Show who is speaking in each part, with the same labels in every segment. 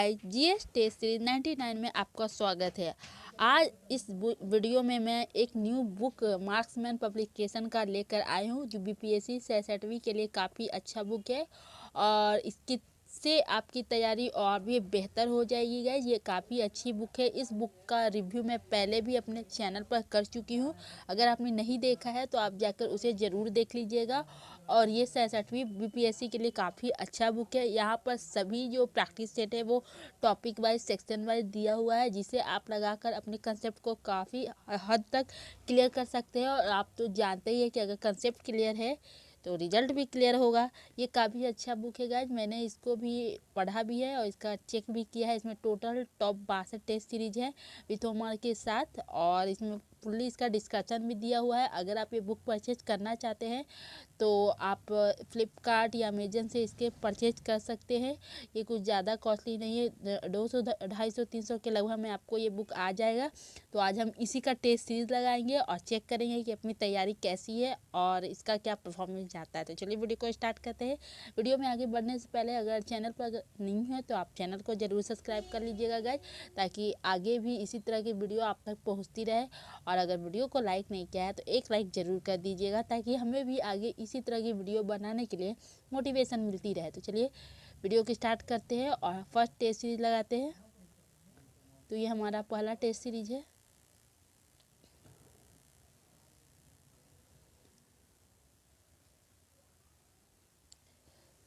Speaker 1: Guys, GS test series 99 में आपका स्वागत है। आज इस वीडियो में मैं एक न्यू बुक मार्क्समैन पब्लिकेशन का लेकर आई हूँ, जो बीपीएससी सेट के लिए काफ़ी अच्छा बुक है और इसकी से आपकी तैयारी और भी बेहतर हो जाएगी। गाइस, ये काफ़ी अच्छी बुक है। इस बुक का रिव्यू मैं पहले भी अपने चैनल पर कर चुकी हूँ। अगर आपने नहीं देखा है तो आप जाकर उसे ज़रूर देख लीजिएगा। और ये 67वीं बीपीएससी के लिए काफ़ी अच्छा बुक है। यहाँ पर सभी जो प्रैक्टिस सेट है वो टॉपिक वाइज सेक्शन वाइज दिया हुआ है, जिसे आप लगाकर अपने कंसेप्ट को काफ़ी हद तक क्लियर कर सकते हैं। और आप तो जानते ही है कि अगर कंसेप्ट क्लियर है तो रिजल्ट भी क्लियर होगा। ये काफ़ी अच्छा बुक है गाइज, मैंने इसको भी पढ़ा भी है और इसका चेक भी किया है। इसमें टोटल टॉप 62 टेस्ट सीरीज है विथ होमवर्क के साथ, और इसमें फुल्ली इसका डिस्कशन भी दिया हुआ है। अगर आप ये बुक परचेज करना चाहते हैं तो आप फ्लिपकार्ट या अमेजन से इसके परचेज कर सकते हैं। ये कुछ ज़्यादा कॉस्टली नहीं है, 200 250 300 के लगभग में आपको ये बुक आ जाएगा। तो आज हम इसी का टेस्ट सीरीज लगाएंगे और चेक करेंगे कि अपनी तैयारी कैसी है और इसका क्या परफॉर्मेंस जाता है। तो चलिए वीडियो को स्टार्ट करते हैं। वीडियो में आगे बढ़ने से पहले अगर चैनल पर नहीं है तो आप चैनल को ज़रूर सब्सक्राइब कर लीजिएगा गाइज, ताकि आगे भी इसी तरह की वीडियो आप तक पहुँचती रहे। और अगर वीडियो को लाइक नहीं किया है तो एक लाइक ज़रूर कर दीजिएगा, ताकि हमें भी आगे इसी तरह की वीडियो बनाने के लिए मोटिवेशन मिलती रहे। तो चलिए वीडियो को स्टार्ट करते हैं और फर्स्ट टेस्ट सीरीज लगाते हैं। तो ये हमारा पहला टेस्ट सीरीज है।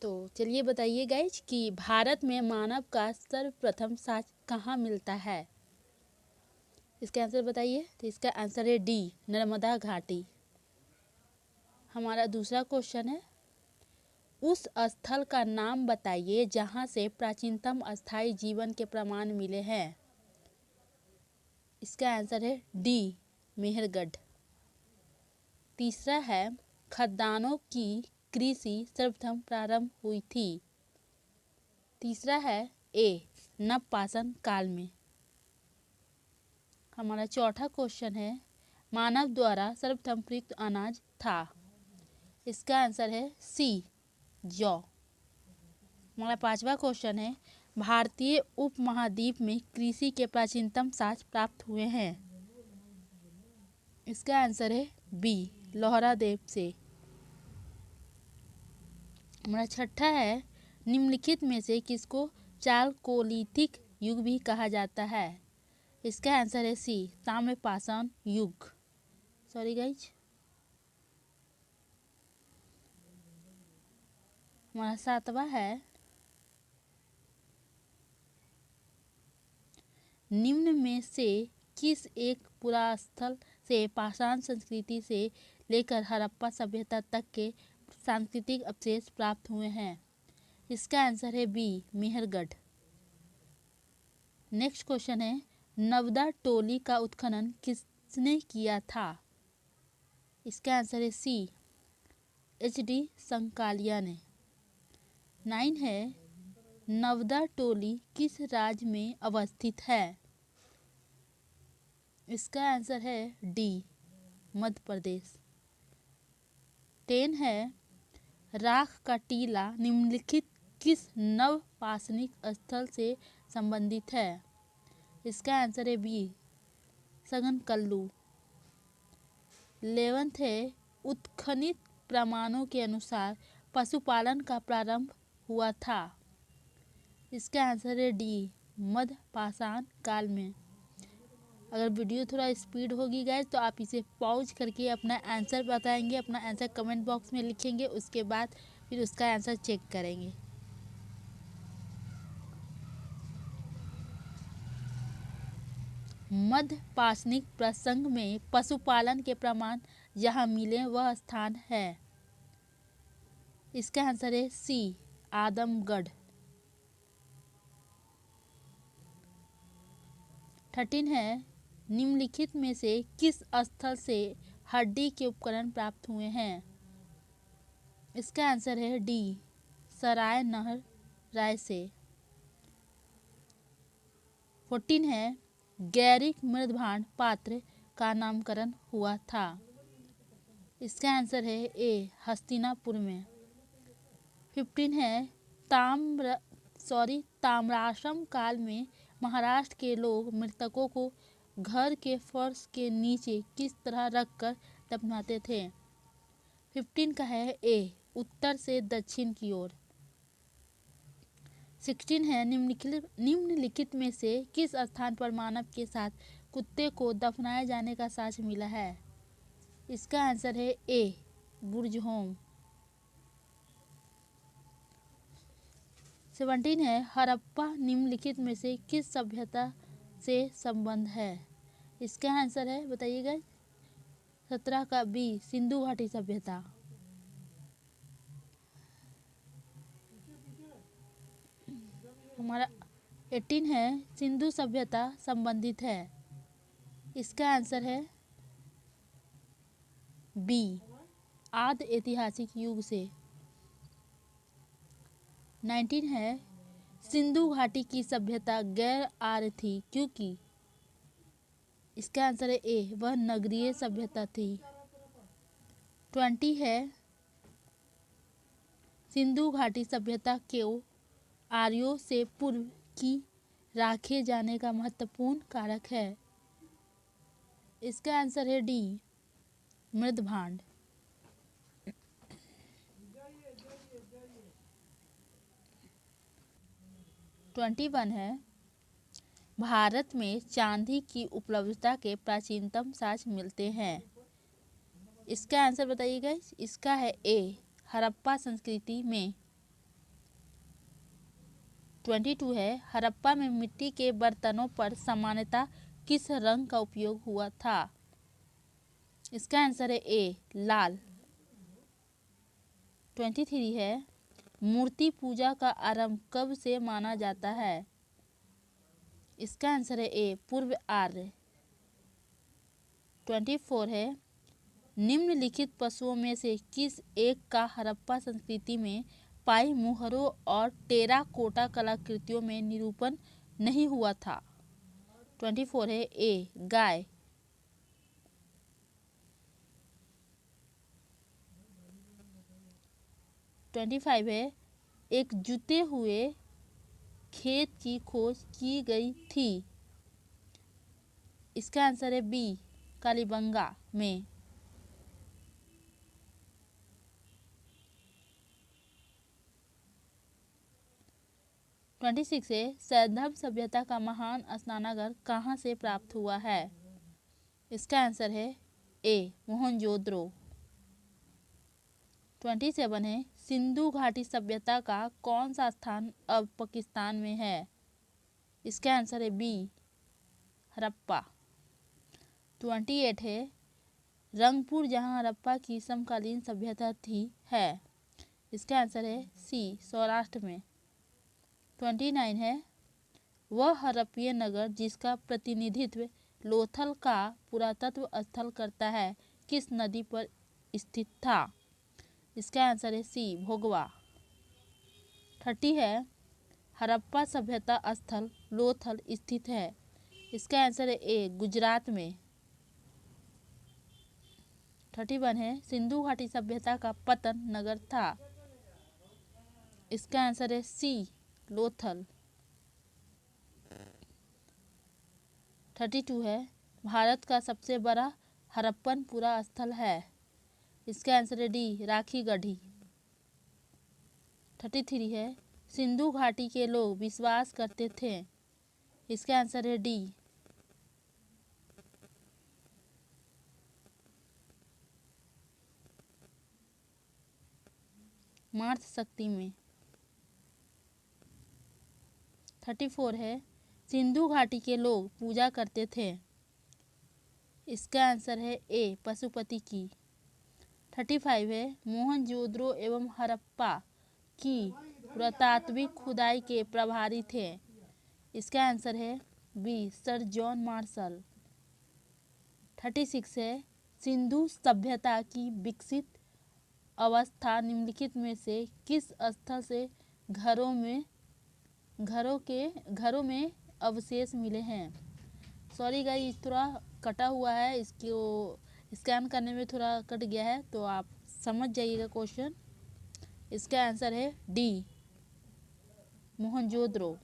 Speaker 1: तो चलिए बताइए गाइज कि भारत में मानव का सर्वप्रथम सांस कहाँ मिलता है। इसका आंसर बताइए। तो इसका आंसर है डी, नर्मदा घाटी। हमारा दूसरा क्वेश्चन है, उस स्थल का नाम बताइए जहाँ से प्राचीनतम अस्थायी जीवन के प्रमाण मिले हैं। इसका आंसर है डी, मेहरगढ़। तीसरा है, खदानों की कृषि सर्वप्रथम प्रारंभ हुई थी। तीसरा है ए, नवपाषाण काल में। हमारा चौथा क्वेश्चन है, मानव द्वारा सर्वप्रथम प्रयुक्त अनाज था। इसका आंसर है सी, जौ। हमारा पांचवा क्वेश्चन है, भारतीय उपमहाद्वीप में कृषि के प्राचीनतम साक्ष्य प्राप्त हुए हैं। इसका आंसर है बी, लोहरा देव से। हमारा छठा है, निम्नलिखित में से किसको चालकोलिथिक युग भी कहा जाता है। इसका आंसर है सी, ताम्रपाषाण युग। Sorry guys. हमारा सातवां है, निम्न में से किस एक पुरास्थल से पाषाण संस्कृति से लेकर हड़प्पा सभ्यता तक के सांस्कृतिक अवशेष प्राप्त हुए हैं। इसका आंसर है बी, मेहरगढ़। नेक्स्ट क्वेश्चन है, नवदा टोली का उत्खनन किसने किया था। इसका आंसर है सी, एच.डी. संकालिया ने। 9 है, नवदा टोली किस राज्य में अवस्थित है। इसका आंसर है डी, मध्य प्रदेश। 10 है, राख का टीला निम्नलिखित किस नवपाषाणिक स्थल से संबंधित है। इसका आंसर है बी, सगनकल्लू। 11 है, उत्खनित प्रमाणों के अनुसार पशुपालन का प्रारंभ हुआ था। इसका आंसर है डी, मध्य पाषाण काल में। अगर वीडियो थोड़ा स्पीड होगी गाइस तो आप इसे पॉज करके अपना आंसर बताएंगे, अपना आंसर कमेंट बॉक्स में लिखेंगे, उसके बाद फिर उसका आंसर चेक करेंगे। मध्य पाषाणिक प्रसंग में पशुपालन के प्रमाण जहाँ मिले वह स्थान है। इसका आंसर है सी, आदमगढ़। 13 है, निम्नलिखित में से किस स्थल से हड्डी के उपकरण प्राप्त हुए हैं। इसका आंसर है डी, सराय नहर राय से। 14 है, गैरिक मृदभांड पात्र का नामकरण हुआ था। इसका आंसर है ए, हस्तिनापुर में। 15 है, ताम्राश्रम काल में महाराष्ट्र के लोग मृतकों को घर के फर्श के नीचे किस तरह रखकर दफनाते थे? 15 का है ए, उत्तर से दक्षिण की ओर। 16 है निम्नलिखित में से किस स्थान पर मानव के साथ कुत्ते को दफनाए जाने का साक्ष्य मिला है? इसका आंसर है ए, बुर्जहोम। 17 है हड़प्पा निम्नलिखित में से किस सभ्यता से संबंध है? इसका आंसर है, बताइएगा। 17 का बी, सिंधु घाटी सभ्यता। हमारा 18 है सिंधु सभ्यता संबंधित है। इसका आंसर है बी, आद्य ऐतिहासिक युग से। 19 है सिंधु घाटी की सभ्यता गैर आर्य थी क्योंकि। इसका आंसर है ए, वह नगरीय सभ्यता थी। 20 है सिंधु घाटी सभ्यता को आर्यों से पूर्व की राखे जाने का महत्वपूर्ण कारक है। इसका आंसर है डी, मृदभांड। 21 है भारत में चांदी की उपलब्धता के प्राचीनतम साक्ष्य मिलते हैं। इसका आंसर बताइएगा। इसका है ए, हड़प्पा संस्कृति में। 22 है हड़प्पा में मिट्टी के बर्तनों पर सामान्यतः किस रंग का उपयोग हुआ था? इसका आंसर है ए, लाल। 23 है मूर्ति पूजा का आरंभ कब से माना जाता है? इसका आंसर है ए, पूर्व आर्य। 24 है निम्नलिखित पशुओं में से किस एक का हड़प्पा संस्कृति में पाई मुहरों और टेराकोटा कलाकृतियों में निरूपण नहीं हुआ था? 24 है ए, गाय। 25 है एक जुते हुए खेत की खोज की गई थी। इसका आंसर है बी, कालीबंगा में। 26 है सैंधव सभ्यता का महान स्नानागार कहाँ से प्राप्त हुआ है? इसका आंसर है ए, मोहनजोदड़ो। 27 है सिंधु घाटी सभ्यता का कौन सा स्थान अब पाकिस्तान में है? इसका आंसर है बी, हड़प्पा। 28 है रंगपुर जहां हड़प्पा की समकालीन सभ्यता थी है। इसका आंसर है सी, सौराष्ट्र में। 29 है वह हड़प्पीय नगर जिसका प्रतिनिधित्व लोथल का पुरातत्व स्थल करता है किस नदी पर स्थित था? इसका आंसर है सी, भोगवा। 30 है हड़प्पा सभ्यता स्थल लोथल स्थित है। इसका आंसर है ए, गुजरात में। 31 है सिंधु घाटी सभ्यता का पतन नगर था। इसका आंसर है सी, लोथल। 32 है भारत का सबसे बड़ा हड़प्पन पुरा स्थल है। इसका आंसर है डी, राखी गढ़ी। 33 है सिंधु घाटी के लोग विश्वास करते थे। इसका आंसर है डी, मार्थ शक्ति में। 34 है सिंधु घाटी के लोग पूजा करते थे। इसका आंसर है ए, पशुपति की। 35 है मोहनजोदड़ो एवं हड़प्पा की पुरातात्विक खुदाई के प्रभारी थे। इसका आंसर है बी, सर जॉन मार्शल। 36 है सिंधु सभ्यता की विकसित अवस्था निम्नलिखित में से किस स्थल से घरों में अवशेष मिले हैं? सॉरी गाइस, थोड़ा कटा हुआ है, इसको स्कैन करने में थोड़ा कट गया है, तो आप समझ जाइएगा क्वेश्चन। इसका आंसर है डी, मोहनजोदड़ो।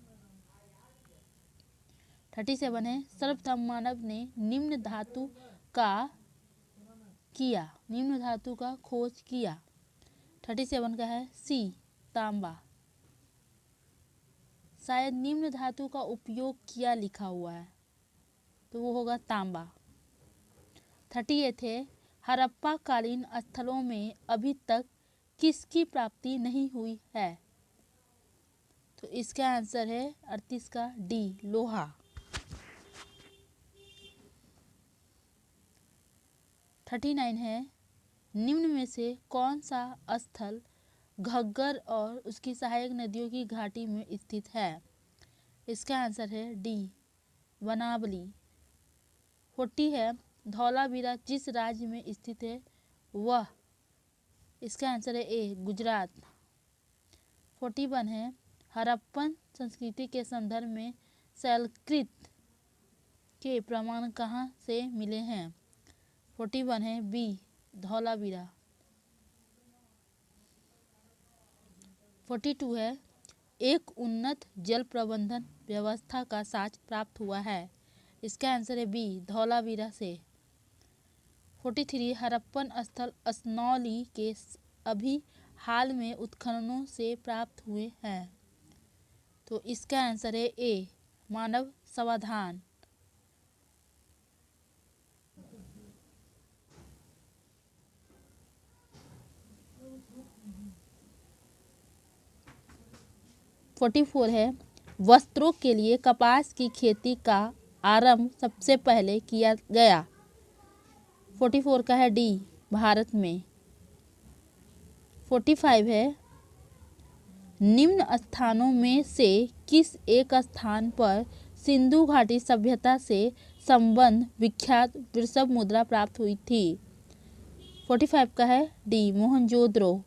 Speaker 1: 37 है सर्वप्रथम मानव ने निम्न धातु का खोज किया। 37 का है सी तांबा। शायद निम्न धातु का उपयोग किया लिखा हुआ है तो वो होगा तांबा। 38 है हड़प्पा कालीन स्थलों में अभी तक किसकी प्राप्ति नहीं हुई है? तो इसका आंसर है 38 का डी लोहा। 39 है निम्न में से कौन सा स्थल घग्गर और उसकी सहायक नदियों की घाटी में स्थित है? इसका आंसर है डी वनावली। 40 है धौलावीरा जिस राज्य में स्थित है वह? इसका आंसर है ए गुजरात। 41 है हड़प्पन संस्कृति के संदर्भ में शैलकृत के प्रमाण कहाँ से मिले हैं? 41 है बी धौलावीरा। 42 है एक उन्नत जल प्रबंधन व्यवस्था का साक्ष्य प्राप्त हुआ है। इसका आंसर है बी धौलावीरा से। 43 हड़प्पन स्थल असनौली के अभी हाल में उत्खननों से प्राप्त हुए हैं। तो इसका आंसर है ए मानव समाधान। 44 है वस्त्रों के लिए कपास की खेती का आरंभ सबसे पहले किया गया। 44 का है डी भारत में। 45 है निम्न स्थानों में से किस एक स्थान पर सिंधु घाटी सभ्यता से संबंध विख्यात वृषभ मुद्रा प्राप्त हुई थी? 45 का है डी मोहनजोदड़ो।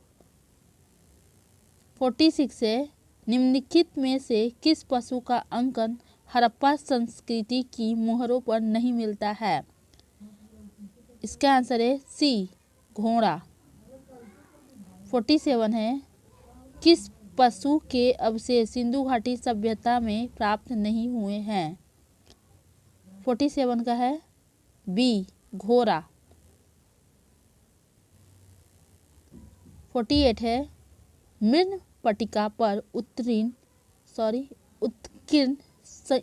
Speaker 1: 46 है निम्नलिखित में से किस पशु का अंकन हड़प्पा संस्कृति की मोहरों पर नहीं मिलता है? इसका आंसर है सी घोड़ा। 47 है किस पशु के अवशेष सिंधु घाटी सभ्यता में प्राप्त नहीं हुए हैं? 47 का है बी घोड़ा। 48 है मृण पट्टिका पर उत्कीर्ण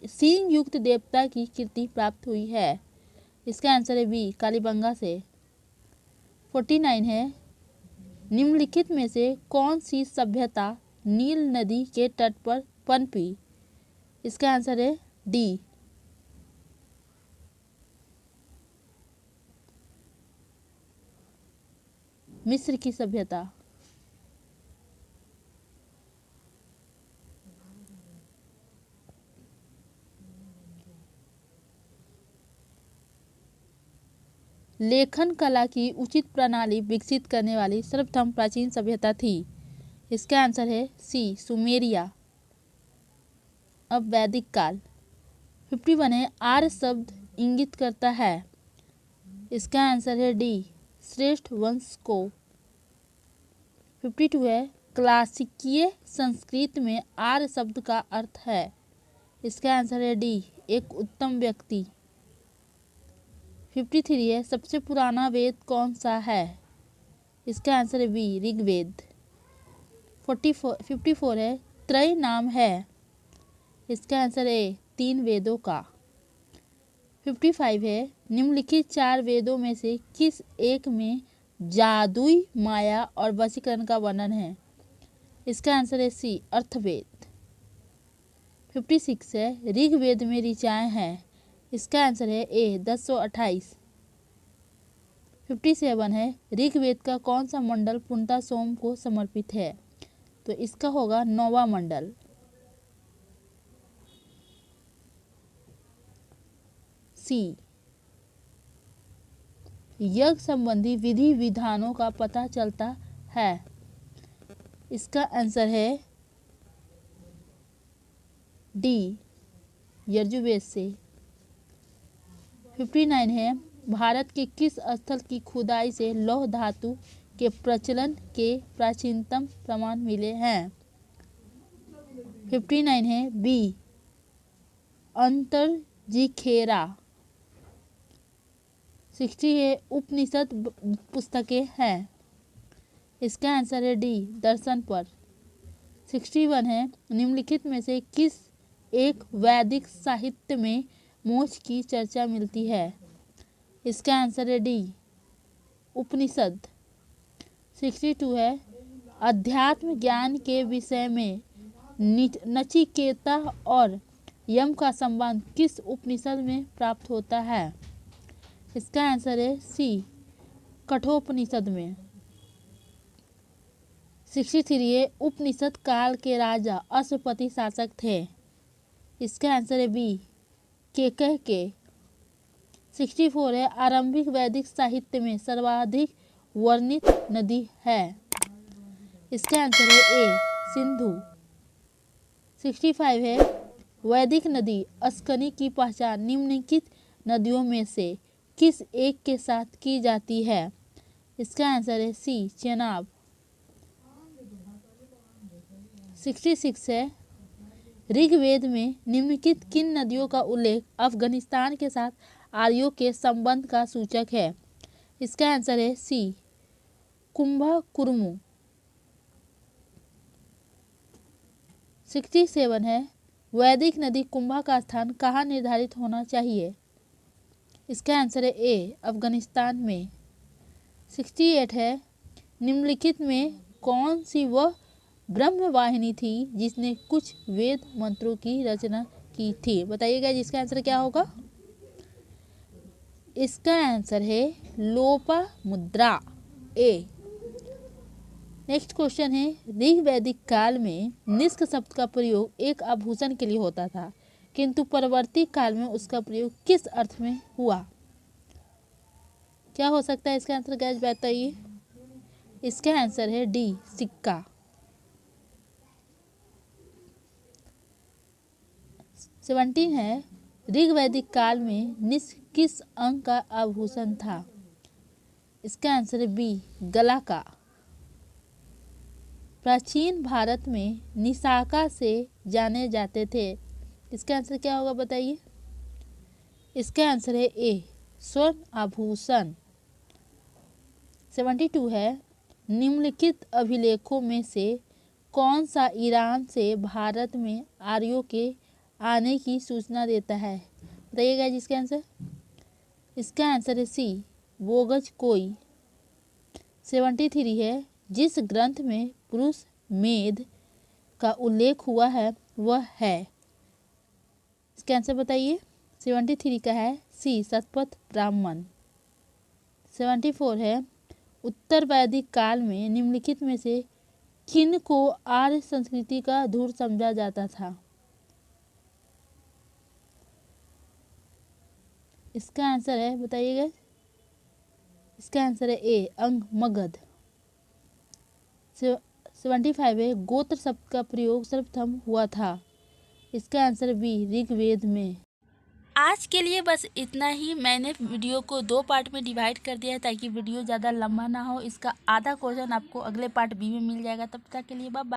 Speaker 1: सींग युक्त देवता की कृति प्राप्त हुई है। इसका आंसर है बी कालीबंगा से। 49 है निम्नलिखित में से कौन सी सभ्यता नील नदी के तट पर पनपी? इसका आंसर है डी मिस्र की सभ्यता। लेखन कला की उचित प्रणाली विकसित करने वाली सर्वप्रथम प्राचीन सभ्यता थी। इसका आंसर है सी सुमेरिया। अब वैदिक काल। 51 है आर्य शब्द इंगित करता है। इसका आंसर है डी श्रेष्ठ वंश को। 52 है क्लासिकीय संस्कृत में आर्य शब्द का अर्थ है। इसका आंसर है डी एक उत्तम व्यक्ति। 53 है सबसे पुराना वेद कौन सा है? इसका आंसर है बी ऋग्वेद। 54 है त्रय नाम है। इसका आंसर है 3 वेदों का। 55 है निम्नलिखित 4 वेदों में से किस एक में जादुई माया और वशीकरण का वर्णन है? इसका आंसर है सी अर्थवेद। 56 है ऋग्वेद में ऋचाएं हैं। इसका आंसर है ए 1028। 57 है ऋग्वेद का कौन सा मंडल पूर्णतः सोम को समर्पित है? तो इसका होगा 9वां मंडल। सी यज्ञ संबंधी विधि विधानों का पता चलता है। इसका आंसर है डी यजुर्वेद से। 59 है भारत के किस स्थल की खुदाई से लौह धातु के प्रचलन के प्राचीनतम प्रमाण मिले हैं? 59 है बी जी खेरा। 60 है उपनिषद पुस्तकें हैं। इसका आंसर है डी दर्शन पर। 61 है निम्नलिखित में से किस एक वैदिक साहित्य में मोक्ष की चर्चा मिलती है। इसका आंसर है डी उपनिषद। 62 है अध्यात्म ज्ञान के विषय में नचिकेता और यम का संबंध किस उपनिषद में प्राप्त होता है। इसका आंसर है सी कठोपनिषद में। 63 है उपनिषद काल के राजा अश्वपति शासक थे। इसका आंसर है बी केकय के। 64 है आरंभिक वैदिक साहित्य में सर्वाधिक वर्णित नदी है। इसका आंसर है ए सिंधु। 65 है वैदिक नदी अस्कनी की पहचान निम्नलिखित नदियों में से किस एक के साथ की जाती है। इसका आंसर है सी चेनाब। 66 है ऋग्वेद में निम्नलिखित किन नदियों का उल्लेख अफगानिस्तान के साथ आर्यों के संबंध का सूचक है। इसका आंसर है सी कुंभा कुरमु। 67 है वैदिक नदी कुंभा का स्थान कहाँ निर्धारित होना चाहिए। इसका आंसर है ए अफगानिस्तान में। 68 है निम्नलिखित में कौन सी वह ब्रह्मवाहिनी थी जिसने कुछ वेद मंत्रों की रचना की थी। बताइएगा जिसका आंसर क्या होगा। इसका आंसर है लोपामुद्रा ए। नेक्स्ट क्वेश्चन है ऋग्वैदिक काल में निष्क शब्द का प्रयोग एक आभूषण के लिए होता था किंतु परवर्ती काल में उसका प्रयोग किस अर्थ में हुआ। क्या हो सकता है इसका आंसर गैस बताइए। इसका आंसर है डी सिक्का। 17 है ऋग्वैदिक काल में निष्क किस अंग का आभूषण था। इसका आंसर है बी गला का। प्राचीन भारत में निशाका से जाने जाते थे। इसका आंसर क्या होगा बताइए। इसका आंसर है ए स्वर्ण आभूषण। 72 है निम्नलिखित अभिलेखों में से कौन सा ईरान से भारत में आर्यों के आने की सूचना देता है। बताइएगा जिसका आंसर। इसका आंसर है सी बोगज कोई। 73 है जिस ग्रंथ में पुरुष मेध का उल्लेख हुआ है वह है। इसका आंसर बताइए। 73 का है सी शतपथ ब्राह्मण। 74 है उत्तर वैदिक काल में निम्नलिखित में से किन को आर्य संस्कृति का धूर समझा जाता था। इसका आंसर है बताइएगा। इसका आंसर है ए अंग मगध। 75 है गोत्र शब्द का प्रयोग सर्वप्रथम हुआ था। इसका आंसर बी ऋग्वेद में। आज के लिए बस इतना ही। मैंने वीडियो को 2 पार्ट में डिवाइड कर दिया है ताकि वीडियो ज़्यादा लंबा ना हो। इसका आधा क्वेश्चन आपको अगले पार्ट बी में मिल जाएगा। तब तक के लिए बाय बाय।